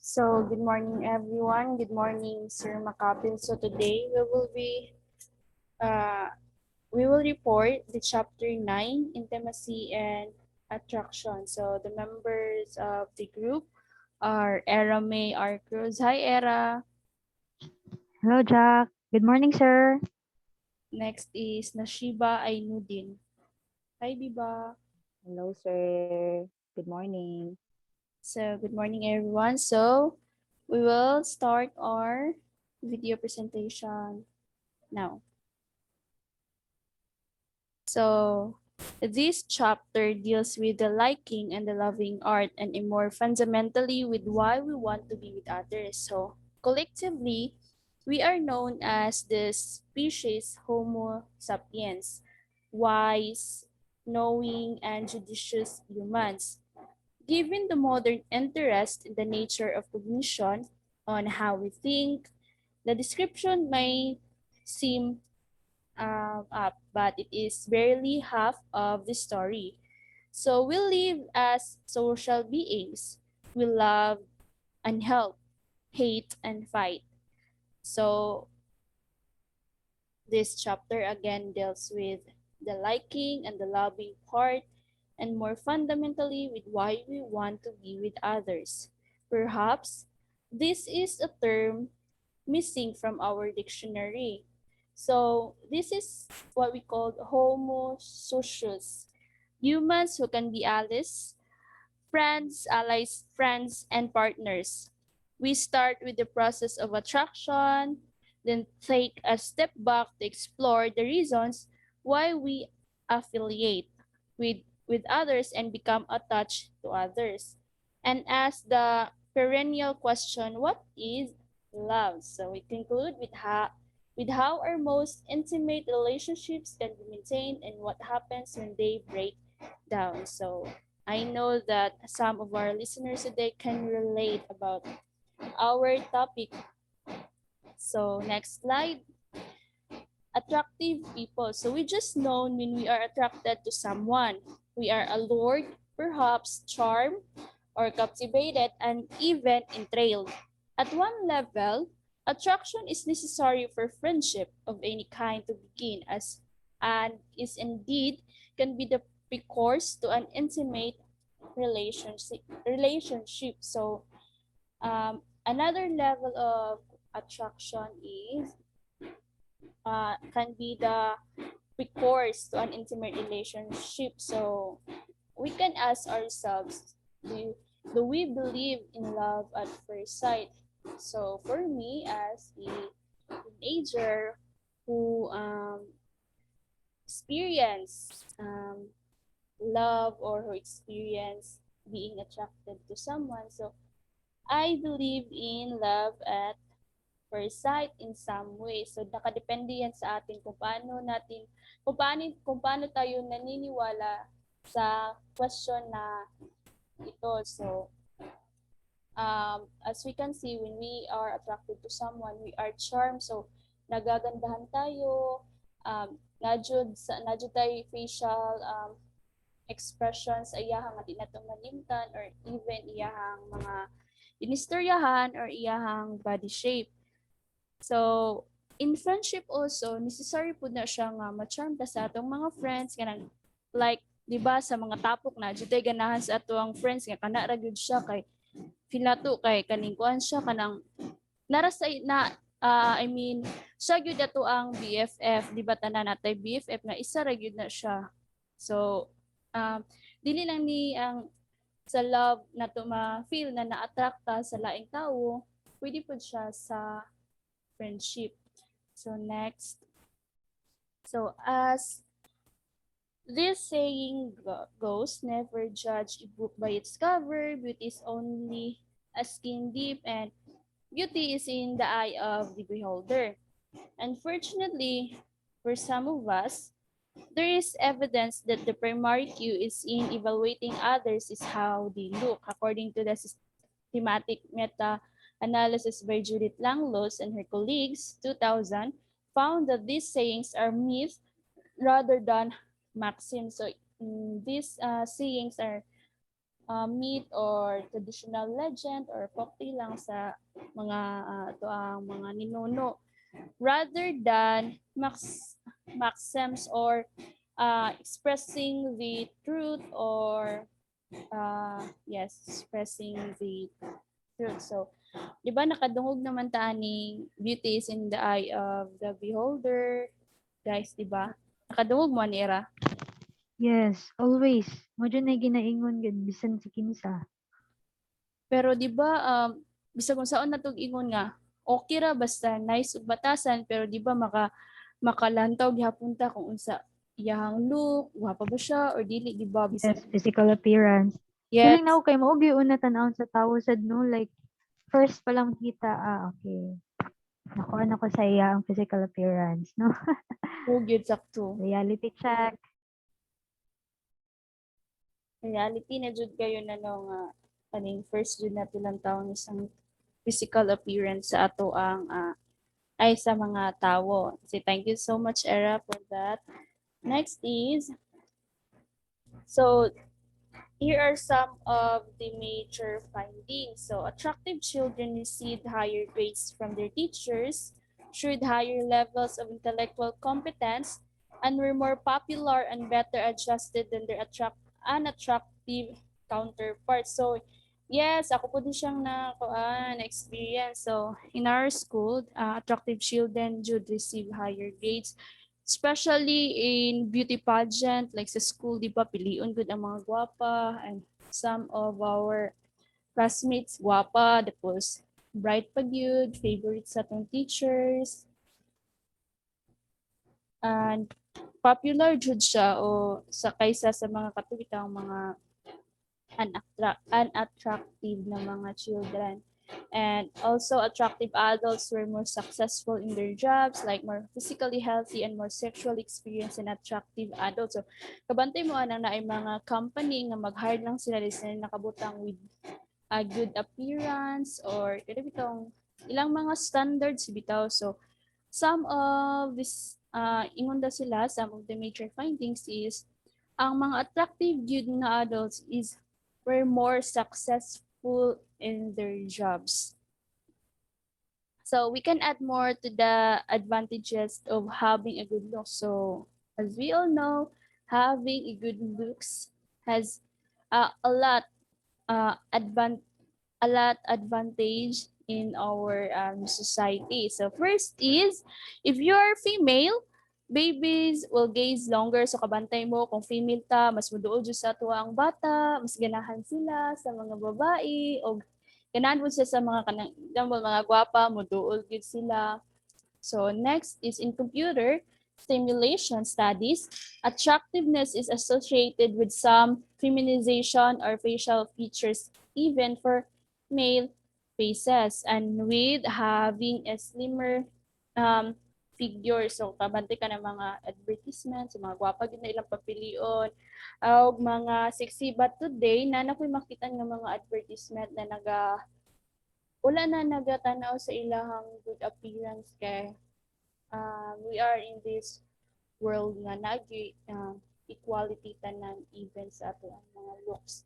So, good morning, everyone. Good morning, Sir Macapil. So, today uh, we will report the chapter 9, intimacy and attraction. So, the members of the group are Era May R. Cruz. Hi, Era. Hello, Jack. Good morning, sir. Next is Nashiba Ainuddin. Hi, Biba. Hello, sir. Good morning. So, good morning, everyone. So, we will start our video presentation now. So this chapter deals with the liking and the loving art and more fundamentally with why we want to be with others. So collectively, we are known as the species Homo sapiens, wise, knowing, and judicious humans. Given the modern interest in the nature of cognition on how we think, the description may seem up, but it is barely half of the story. So we live as social beings. We love and help, hate and fight. So this chapter again deals with the liking and the loving part, and more fundamentally with why we want to be with others. Perhaps this is a term missing from our dictionary. So this is what we call Homo socius, humans who can be allies, friends, allies, friends, and partners. We start with the process of attraction, then take a step back to explore the reasons why we affiliate with others and become attached to others. And ask the perennial question, what is love? So we conclude with how our most intimate relationships can be maintained and what happens when they break down. So I know that some of our listeners today can relate about our topic. So next slide, attractive people. So we just know when we are attracted to someone. We are allured, perhaps charmed, or captivated, and even enthralled. At one level, attraction is necessary for friendship of any kind to begin as and is indeed can be the precourse to an intimate relationship. So another level of attraction is can be the recourse to an intimate relationship. So we can ask ourselves, do we believe in love at first sight? So for me, as a teenager who experience love or who experience being attracted to someone, so I believe in love at first sight in some way. So nakadepende yan sa atin kung paano tayo naniniwala sa question na ito. So as we can see, when we are attracted to someone, we are charmed. So nagagandahan tayo, najud tayo facial expressions iyahang nga di nato malimtan or even iyahang mga inistoryahan or iyahang body shape. So, in friendship also, necessary po na siya nga ma-charm ta sa atong mga friends kanang like 'di ba sa mga tapok na jud ganahan sa atong friends nga kana ra gyud siya kay feel nato kay kaning kuan siya kanang nara sa na I mean siya gyud ato ang BFF 'di ba tanan natay BFF nga isa ra gyud na siya. So, um dili lang ni ang sa love nato ma-feel na na-attract ta sa laing tawo, pwede pud siya sa friendship. So next, so as this saying goes, never judge a book by its cover. Beauty is only a skin deep, and beauty is in the eye of the beholder. Unfortunately, for some of us, there is evidence that the primary cue is in evaluating others is how they look, according to the systematic meta-analysis by Judith Langlos and her colleagues, 2000, found that these sayings are myths rather than maxims. So these sayings are myth or traditional legend or folktale lang sa mga ito ang mga ninuno rather than maxims or expressing the truth or yes, expressing the truth. So, di ba nakadungog naman ta ni beauty is in the eye of the beholder, guys, di ba? Nakadungog mo ni Era. Yes, always. Mo dyan na ginaingon gud bisan si kinsa. Pero di ba bisa kung saan natog ingon nga okay ra basta nice ug batasan pero di ba makalantaw gihapon ta kung unsa iyang look, wapa ba siya or dili di ba bisag Yes, physical appearance. Feeling na yes, ako kay mao gyud una tan-awon sa tawo sad no, like first pa lang kita, okay. Nakuha na ko sa iya ang physical appearance, no? mo gyud sakto. Reality check. Reality na jud kayo na no nga kaning first jud nato lang taon isang physical appearance sa ato ang ay sa mga tawo. So thank you so much Era for that. Next is so here are some of the major findings. So, attractive children received higher grades from their teachers, showed higher levels of intellectual competence, and were more popular and better adjusted than their unattractive counterparts. So, yes, ako po din siyang na experience. So, in our school, attractive children should receive higher grades especially in beauty pageant, like sa school, di ba, piliun good ang mga gwapa, and some of our classmates gwapa, tapos bright pa gyud, favorite sa atong teachers, and popular jud siya o sa kaysa sa mga katubitang mga unattractive na mga children. And also, attractive adults were more successful in their jobs, like more physically healthy and more sexually experienced and attractive adults. So, kabantay mo anang na ay mga company nga mag-hire lang sila sila nakabutang with a good appearance or kada bitong ilang mga standards bitaw. So, some of this, ingon daw sila, some of the major findings is ang mga attractive good na adults is were more successful in their jobs. So we can add more to the advantages of having a good look. So as we all know, having a good looks has a lot advan a lot advantage in our society. So first is if you're female, babies will gaze longer so kabantay mo kung female ta mas muduol jud sa tuwa ang bata, mas ganahan sila sa mga babae o ganahan mo sila sa mga kanang mga gwapa muduol gid sila. So next is in computer simulation studies, attractiveness is associated with some feminization or facial features even for male faces and with having a slimmer um, figure. So kabante ka ng mga advertisements, mga gwapa gid na ilang papilion, o mga sexy but today na nakoy makita nga mga advertisement na wala na nagatanaw sa ilahang good appearance kay we are in this world nga nagi equality tanan even sa ato ang mga looks.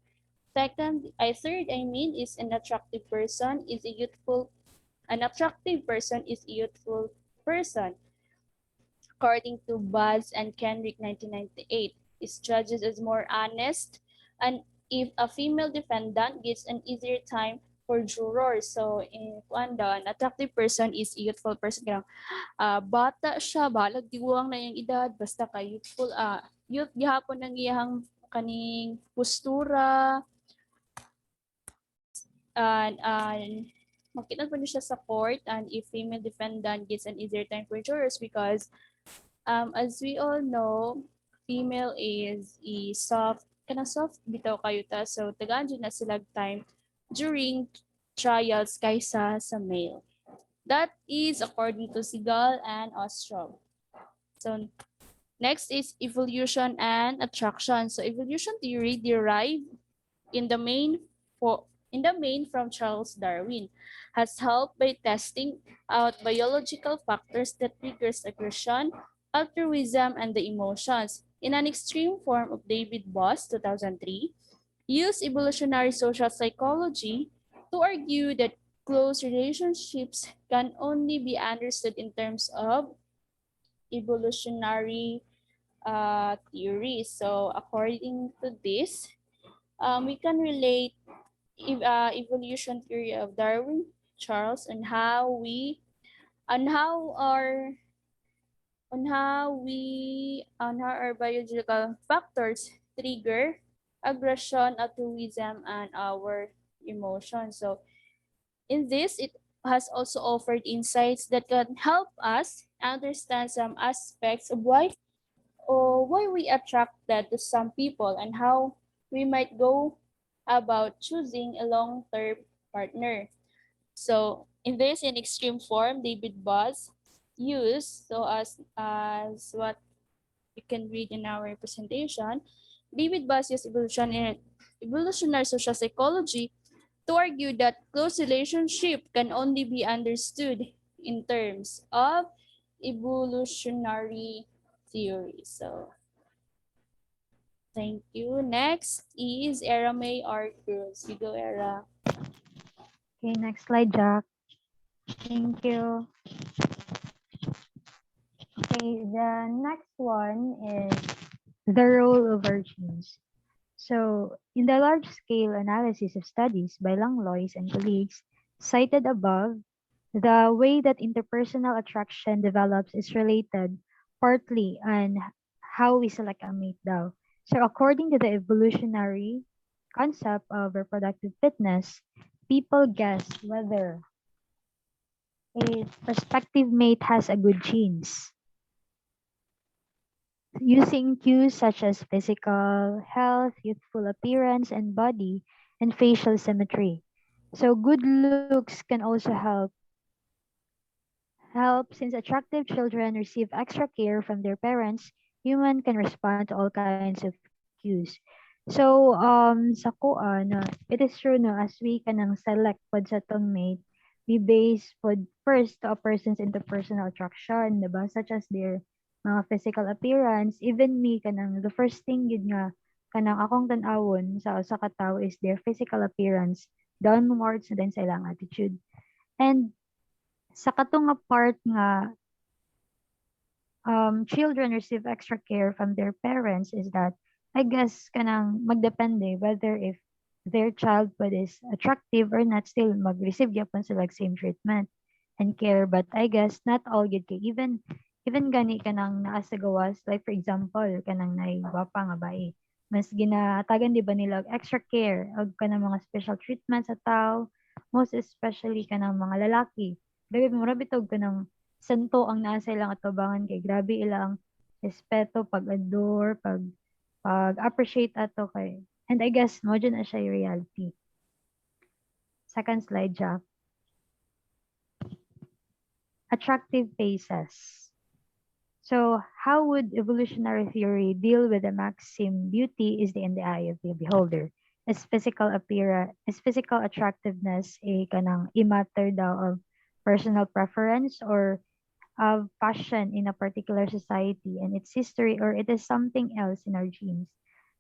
Second, third, is an attractive person is a youthful person. According to Buzz and Kendrick 1998, is judges as more honest and if a female defendant gets an easier time for jurors. So, in daw, an attractive person is a youthful person. Kaya, bata siya, balag diwang na yung edad, basta ka youthful, youth gihapon ng iyang kaning postura, and makita po niyo siya sa court and if female defendant gets an easier time for jurors because as we all know, female is soft bitaw kayo ta so tagaan jud na sila time during trials kaysa sa male. That is according to Segal and Ostrom. So next is evolution and attraction. So evolution theory derived in the main from Charles Darwin has helped by testing out biological factors that triggers aggression, altruism, and the emotions. In an extreme form of David Boss, 2003, use evolutionary social psychology to argue that close relationships can only be understood in terms of evolutionary theory. So, according to this, we can relate evolution theory of Darwin, Charles, and on how our on how our biological factors trigger aggression, altruism, and our emotions. So in this, it has also offered insights that can help us understand some aspects of why we attracted to some people and how we might go about choosing a long-term partner. So in this, in extreme form, David Boss used, so as what you can read in our presentation, David Boss used evolutionary social psychology to argue that close relationship can only be understood in terms of evolutionary theory. So thank you. Next is Era May Arcus. You go, Era. Okay, next slide, Jack. Thank you. Okay, the next one is the role of our genes. So, in the large-scale analysis of studies by Langlois and colleagues cited above, the way that interpersonal attraction develops is related partly on how we select a mate daw. So, according to the evolutionary concept of reproductive fitness, people guess whether a prospective mate has a good genes using cues such as physical health, youthful appearance and body, and facial symmetry. So good looks can also help since attractive children receive extra care from their parents, human can respond to all kinds of cues. So sa kuan it is true no as we kanang select pod sa tong mate, we base pod first to a person's interpersonal attraction, diba? Such as their mga physical appearance. Even me kanang the first thing gid nga kanang akong tan-awon sa usa ka tawo is their physical appearance downwards and then sa ilang attitude. And sa katong nga part nga children receive extra care from their parents is that I guess kanang magdepende whether if their child is attractive or not, still mag-receive gyapon sila like same treatment and care. But I guess not all gid kay even gani kanang naa sa gawas, like for example kanang naigwapa nga bae, mas ginatagan di ba nila og extra care og kanang mga special treatment sa tao, most especially kanang mga lalaki. Dagit mo rabi tog kanang santo ang naa sa ilang atubangan kay grabe ilang respeto, pag-adore, pag-appreciate ato kay. And I guess mo dyan na siya yung reality. Second slide, Jack. Attractive faces. So how would evolutionary theory deal with the maxim beauty is in the eye of the beholder? Is physical attractiveness a kanang matter daw of personal preference or of passion in a particular society and its history, or it is something else in our genes?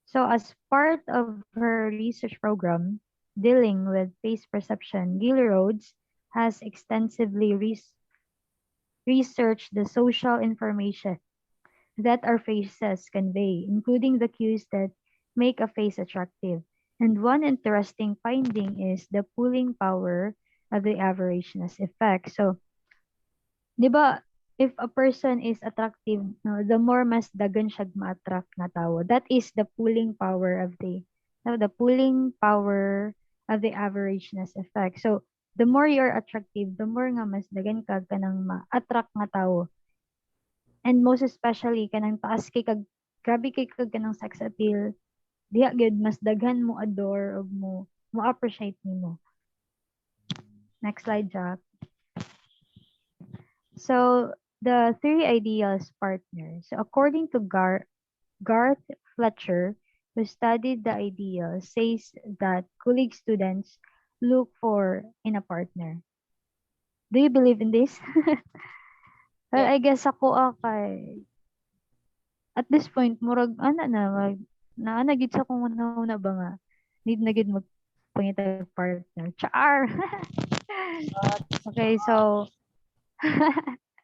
So, as part of her research program dealing with face perception, Gil Rhodes has extensively researched the social information that our faces convey, including the cues that make a face attractive. And one interesting finding is the pulling power of the averageness effect. So, 'di ba, if a person is attractive, no, the more mas dagan siya ma-attract nga tawo. That is the pulling power of the pulling power of the averageness effect. So, the more you're attractive, the more nga mas dagan ka kanang ma-attract nga tawo. And most especially kanang taas kay kag grabe kay kag kanang sex appeal, diha gyud mas daghan mo adore og mo appreciate nimo. Next slide, Jack. So the three ideals partner. So according to Garth Fletcher, who studied the ideal, says that colleague students look for in a partner. Do you believe in this? Well, Yeah. I guess ako kay at this point murag ana na gid sa kung una ba nga. need na gid magpangitag partner. Char. Okay, so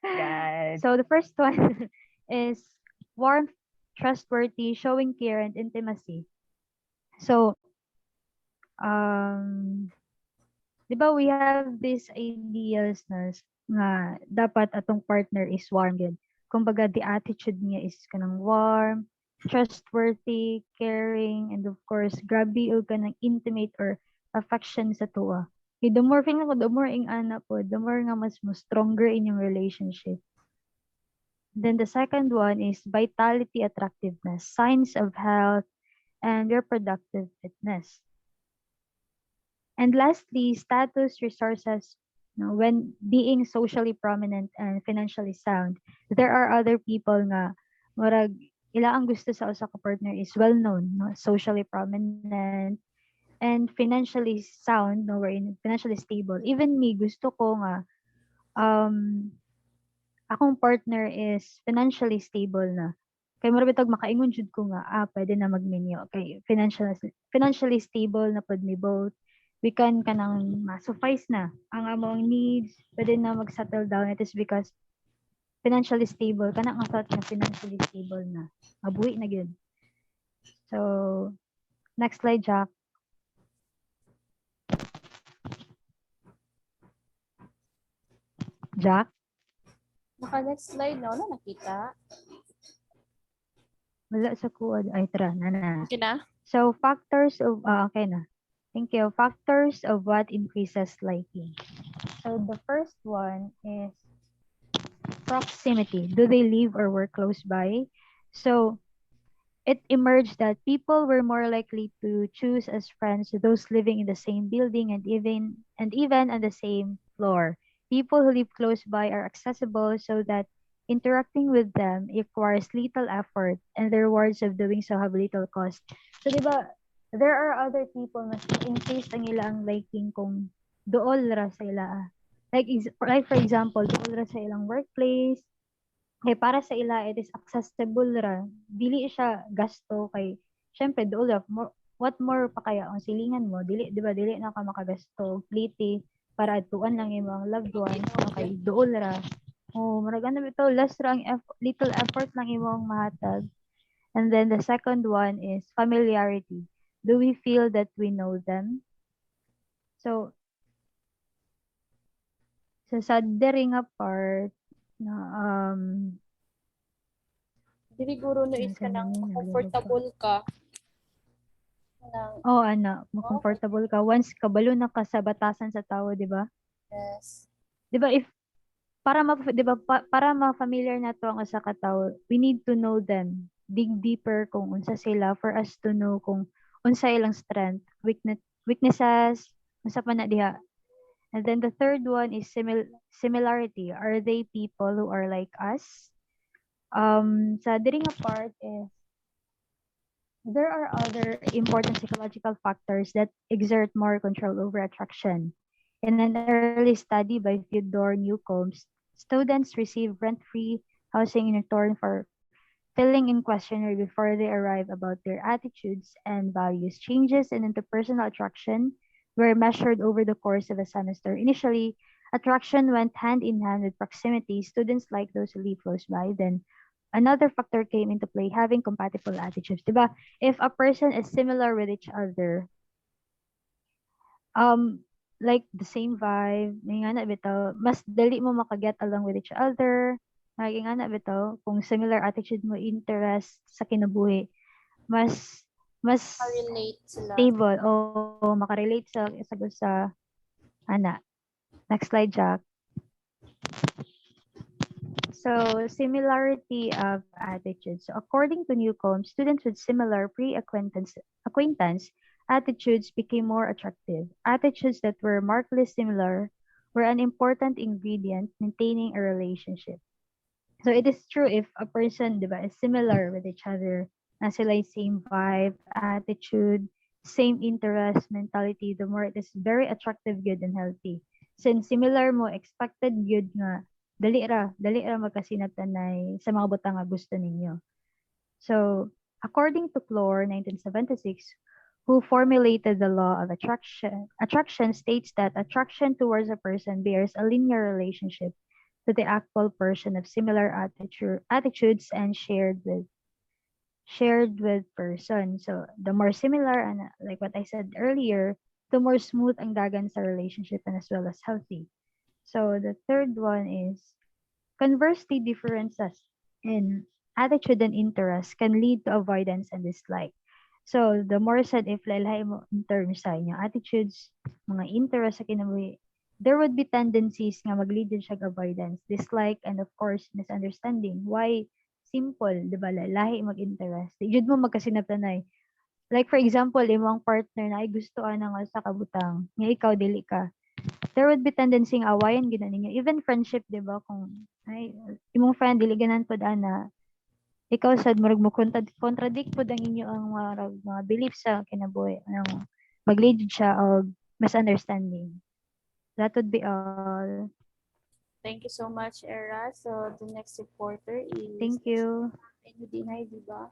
God. so the first one is warmth, trustworthy, showing care and intimacy. So, di ba we have these ideas na nga dapat atong partner is warm yun. Kumbaga, the attitude niya is kanang warm, trustworthy, caring, and of course, grabe o kanang intimate or affection sa tuwa. Okay, the more feeling ko, the more ing ana po, the more nga mas mo stronger in yung relationship. Then the second one is vitality, attractiveness, signs of health, and reproductive fitness. And lastly, status resources. When being socially prominent and financially sound, there are other people nga murag ila ang gusto sa usa ka partner is well known, no? Socially prominent and financially sound, no, wherein financially stable. Even me gusto ko nga um akong partner is financially stable na. Kay mura bitag makaingon jud ko nga pwede na magminyo kay financially stable na pud mi both. We can kanang ma-suffice na ang among needs, pwede na mag-settle down. It is because financially stable kana ang thought nga financially stable na. Mabuhi na gyud. So, next slide, Jack. Jack, Naka-next slide, no? Na nakita. wala sa kuwad. Ay, tara, na. Okay na? So, factors of, okay na. Thank you. Factors of what increases liking. So, the first one is proximity. Do they live or work close by? So, it emerged that people were more likely to choose as friends those living in the same building and even on the same floor. People who live close by are accessible so that interacting with them requires little effort and the rewards of doing so have little cost. So, di ba, there are other people na increase ang ilang liking kung dool ra sa ila. Like for example, dool ra sa ilang workplace, kay para sa ila it is accessible ra, dili siya gasto kay syempre dool ra what more pa kaya ang silingan mo, dili di ba, dili na ka makagasto pliti para adtuan lang imong loved ones no, kay dool ra. Oh, murag ano bitaw, less ra ang little effort lang imong mahatag. And then the second one is familiarity. Do we feel that we know them? So sa diri nga part na Dili guro no is nasa ka nang nini naglibog pa. comfortable ka. Nang, Oo, ana, mo oh, comfortable ka once kabalo na ka sa batasan sa tao, 'di ba? yes. 'Di ba if para 'di ba para ma-familiar nato ang usa ka tawo, we need to know them. Dig deeper kung unsa sila for us to know kung unsa ilang strength, weaknesses, unsa pa na diha. And then the third one is similarity. Are they people who are like us? Sa diri nga part is there are other important psychological factors that exert more control over attraction. In an early study by Fyodor Newcombs, students receive rent-free housing in return for filling in questionnaire before they arrive about their attitudes and values. Changes in interpersonal attraction were measured over the course of a semester. Initially, attraction went hand in hand with proximity. Students like those who live close by. Then another factor came into play, having compatible attitudes. Diba? If a person is similar with each other, um, like the same vibe, may nga na bitaw, mas dali mo makaget along with each other. May nga na bitaw, kung similar attitude mo, interest sa kinabuhi, mas mas Ma-relate sila. stable o makarelate sa ana. Next slide, Jack. So, similarity of attitudes. So, according to Newcomb, students with similar acquaintance attitudes became more attractive. Attitudes that were markedly similar were an important ingredient maintaining a relationship. So, it is true if a person, di ba, is similar with each other, na sila yung same vibe, attitude, same interest, mentality, the more it is very attractive, good, and healthy. Since similar mo, expected good nga, dali ra magkasinabtanay sa mga butang nga gusto ninyo. So, according to Clore, 1976, who formulated the law of attraction. Attraction states that attraction towards a person bears a linear relationship to the actual person of similar attitudes and shared with person. So the more similar and like what I said earlier, the more smooth ang dagan sa relationship and as well as healthy. So the third one is conversely differences in attitude and interest can lead to avoidance and dislike. So the more said if lalhay mo in terms sa inyong attitudes, mga interest sa kinabuhi, there would be tendencies nga mag-lead din siya og avoidance, dislike, and of course, misunderstanding. Why? Simple, di ba? Lahi mag-interest. Di jud mo magkasinabtanay. Like for example, imong partner na ay gusto nga sa kabutang, nga ikaw dili ka. There would be tendency nga awayan gina ninyo. Even friendship, di ba? Kung ay, imong friend dili ganan pod ana, ikaw sad murag mo contradict pod ang inyo ang mga beliefs sa kinabuhi. Ano, mag-lead jud siya og misunderstanding. That would be all. Thank you so much, Era. So the next reporter is Thank you. Dinay, di ba?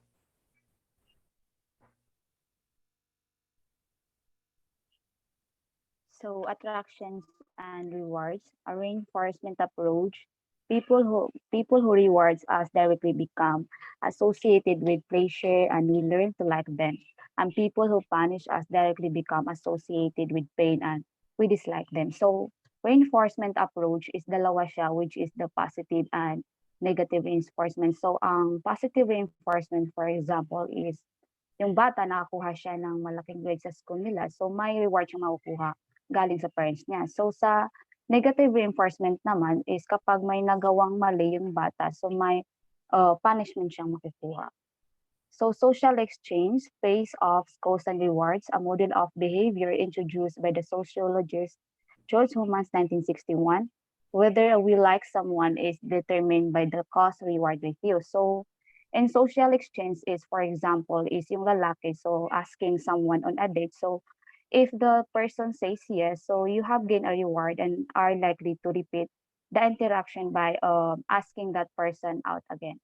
So attractions and rewards, a reinforcement approach. People who rewards us directly become associated with pleasure and we learn to like them. And people who punish us directly become associated with pain and we dislike them. So reinforcement approach is dalawa siya, which is the positive and negative reinforcement. So ang positive reinforcement, for example, is yung bata nakakuha siya ng malaking grade sa school nila, so may reward siyang makukuha galing sa parents niya. So sa negative reinforcement naman is kapag may nagawang mali yung bata, so may punishment siyang makukuha. So social exchange, pays offs, costs and rewards, a model of behavior introduced by the sociologist George Humans 1961. Whether we like someone is determined by the cost reward ratio. So in social exchange is, for example, is yung lalaki, so asking someone on a date. So if the person says yes, so you have gained a reward and are likely to repeat the interaction by asking that person out again.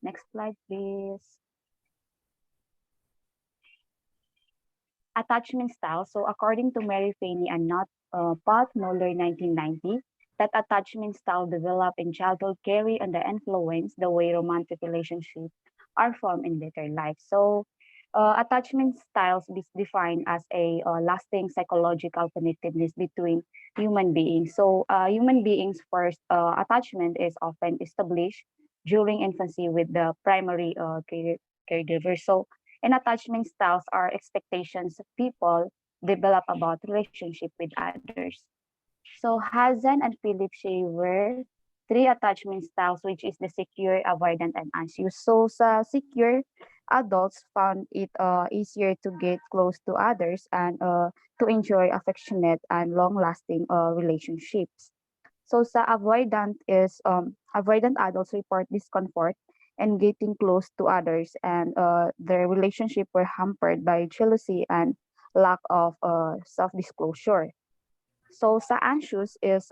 Next slide, please. Attachment style. So according to Mary Faney and not Pat Noller 1990, that attachment style developed in childhood carry and the influence the way romantic relationships are formed in later life. So attachment styles is defined as a lasting psychological connectedness between human beings. So human beings first attachment is often established during infancy with the primary caregiver. So and attachment styles are expectations people develop about relationship with others. So Hazan and Philip Shaver, three attachment styles, which is the secure, avoidant, and anxious. So sa secure, adults found it easier to get close to others and to enjoy affectionate and long-lasting relationships. So sa avoidant adults report discomfort and getting close to others and their relationship were hampered by jealousy and lack of self-disclosure. So sa anxious is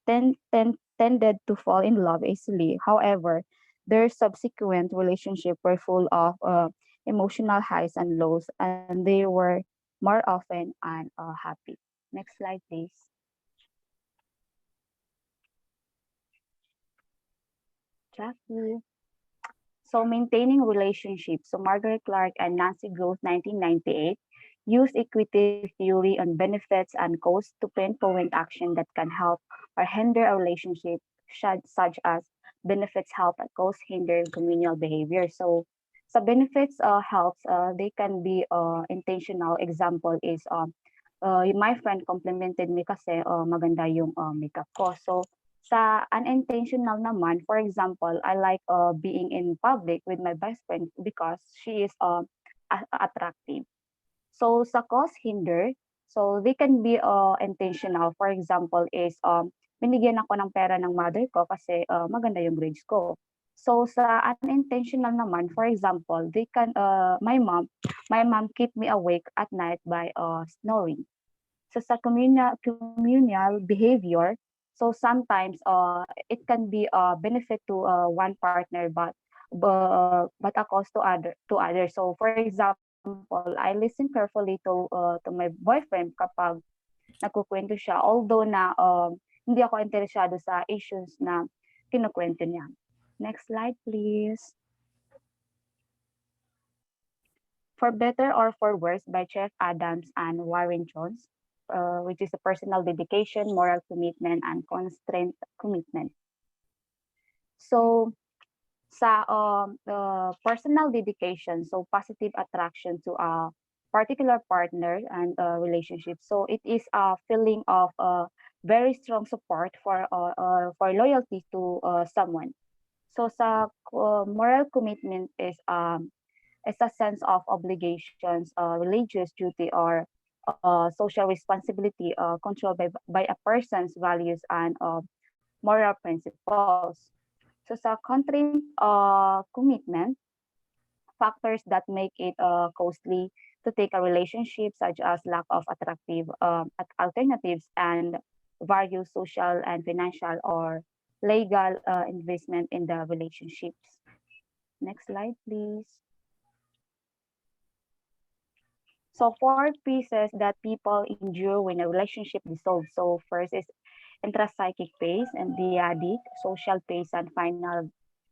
tended to fall in love easily. However, their subsequent relationship were full of emotional highs and lows, and they were more often unhappy. Next slide, please. Jackie. So maintaining relationships. So Margaret Clark and Nancy Gross, 1998, use equity theory on benefits and costs to pinpoint action that can help or hinder a relationship, such as benefits help and costs hinder communal behavior. So sa benefits helps, they can be intentional. Example is my friend complimented me kasi maganda yung makeup ko. So sa unintentional naman, for example, I like being in public with my best friend because she is attractive. So sa cause hinder, so they can be intentional. For example is binigyan ako ng pera ng mother ko kasi maganda yung grades ko. So sa unintentional naman, for example, they can my mom keep me awake at night by snoring. So sa communal behavior, so sometimes it can be a benefit to one partner but a cost to others. So for example, example, I listen carefully to my boyfriend kapag nagkukwento siya. Although na hindi ako interesado sa issues na kinukwento niya. Next slide, please. For Better or for Worse by Jeff Adams and Warren Jones, which is a personal dedication, moral commitment, and constraint commitment. So, sa personal dedication, so positive attraction to a particular partner and relationship. So it is a feeling of very strong support for loyalty to someone. So sa moral commitment is a sense of obligations, religious duty, or social responsibility controlled by a person's values and moral principles. So sa constraint commitment, factors that make it costly to take a relationship, such as lack of attractive alternatives and various social and financial or legal investment in the relationships. Next slide, please. So four pieces that people endure when a relationship dissolves. So first is intrapsychic phase and dyadic, social phase, and final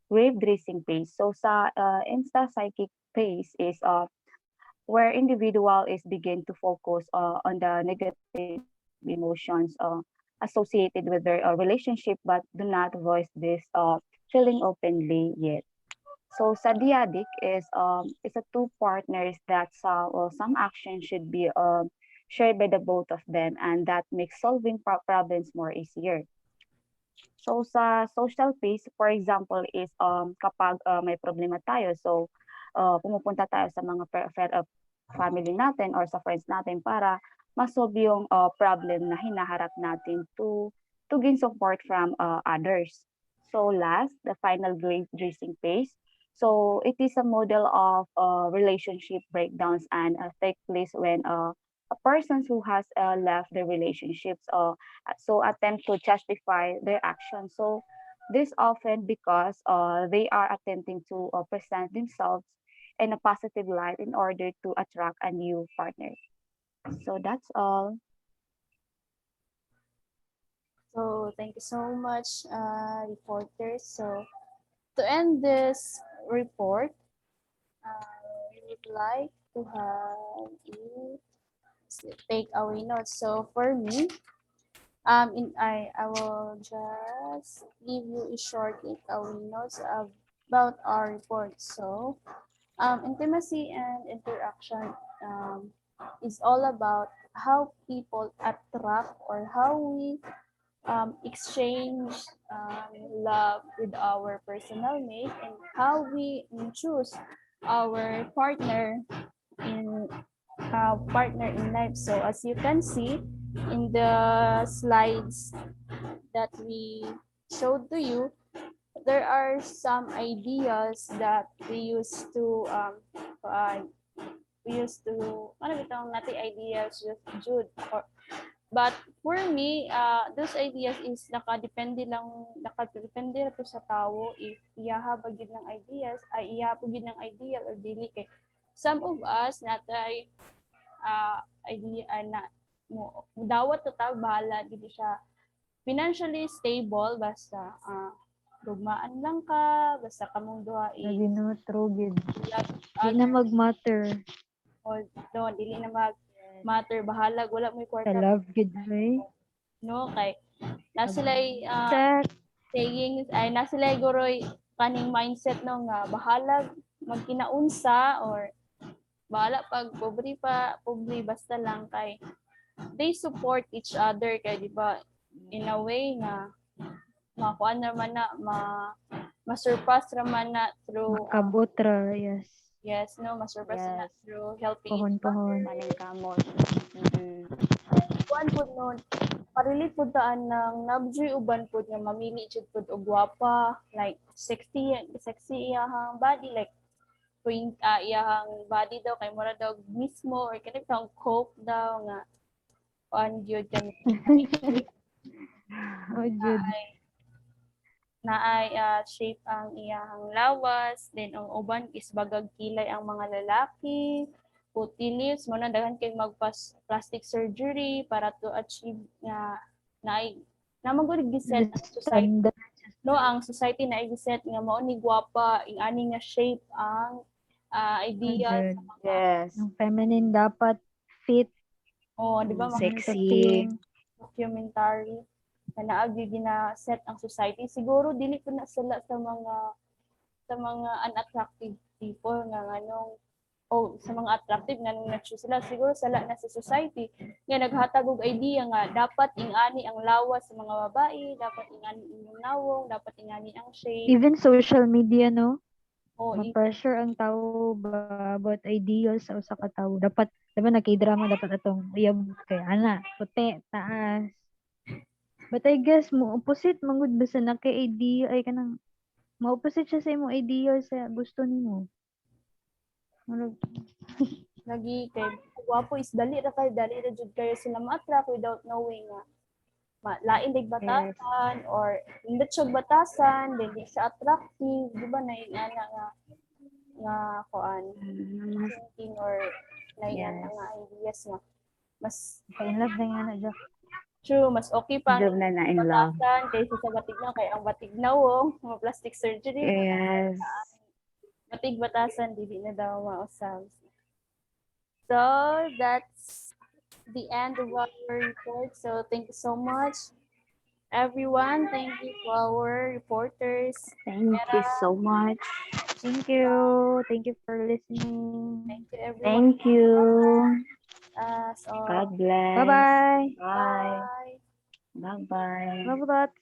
grave dressing phase. So sa intrapsychic phase is where individual is begin to focus on the negative emotions associated with their relationship, but do not voice this feeling openly yet. So sa dyadic is a two partners that some action should be shared by the both of them, and that makes solving problems more easier. So sa social phase, for example, is kapag may problema tayo, so pumupunta tayo sa mga family natin or sa friends natin para masolve yung problem na hinaharap natin to gain support from others. So last, the final grade dressing phase. So it is a model of relationship breakdowns and take place when a person who has left the relationships so attempt to justify their actions. So this often because they are attempting to present themselves in a positive light in order to attract a new partner. So that's all. So thank you so much, reporters. So to end this report, we would like to have you take away notes. So for me, I will just give you a short takeaway notes about our report. So intimacy and interaction is all about how people attract or how we exchange love with our personal mate and how we choose our in partner in life. So as you can see in the slides that we showed to you, there are some ideas that uh, we used to ano bitong natin ideas with Jude or but for me those ideas is nakadepende to sa tao if iyaha ba gid ng ideas ay iyaha po gid ng ideal or dili kay some of us natay idea na mo dawat to ta bahala gid siya financially stable basta lugmaan lang ka basta kamong duha Lagi is no, true gid. love Di na other mag-matter. o do dili na mag matter bahala wala mo Sa kwarta love gid bay. no kay na sila Check. saying ay na sila guroy kaning mindset no nga bahala magkinaunsa or bahala pag pobre basta lang kay they support each other kay di ba in a way na makuan naman na ma-surpass naman na through Makabot ra, yes. yes no ma-surpass na Yes, through helping each Pohon-pohon. other paningkamot. Mm-mm. kuan pud nun parilit pud taan ng nabjoy uban pud nga mamili jud pud og gwapa like sexy iyahang body like point iyahang body daw kay mura daw mismo or kani tang cope daw nga kuan gyud kani Oh, Jud. naay shape ang iyahang lawas then ang uban is bagag kilay ang mga lalaki puti lips, mo na daghan kay plastic surgery para to achieve nga na namang giset The ang society. standard. No, ang society na giset nga mao ni gwapa, ing ani nga shape ang idea Good. sa mga Yes. Ang feminine dapat fit, di ba mga Sexy. thin. documentary na naagi gina-set ang society. Siguro dili ko na sila sa mga unattractive people nga nganong sa mga attractive nga nung na-choose sila, siguro sala na sa society nga naghatag og idea nga dapat ingani ang lawas sa mga babae, dapat ingani inyong nawong, dapat ingani ang shape. Even social media, no? O Ma-pressure ang tao ba about ideal sa usa ka tawo. Dapat nagkay-drama dapat atong uyab kay ana, puti, taas. But I guess mo opposite mangud basta na kay idea ay kanang ma-opposite siya sa imong ideal sa gusto nimo. Murag lagi kay gwapo is dali ra jud kayo sila ma-attract without knowing nga lain dig Yes. batasan or hindi siya batasan, dili siya attractive, di ba na ana nga kuan Mm, thinking or yes. nga ideas nga mas in love na nga na Jack. true, mas okay pa Job ang na in love. batasan kaysa sa batignaw kay ang batignawong mga plastic surgery Yes. batig batasan dili na daw mausab. So that's the end of our report. So thank you so much everyone. Thank you to our reporters. Thank you so much. Thank you. Thank you for listening. Thank you everyone. Thank you. So God bless. Bye-bye. Bye. bye. Bye-bye. Love lots.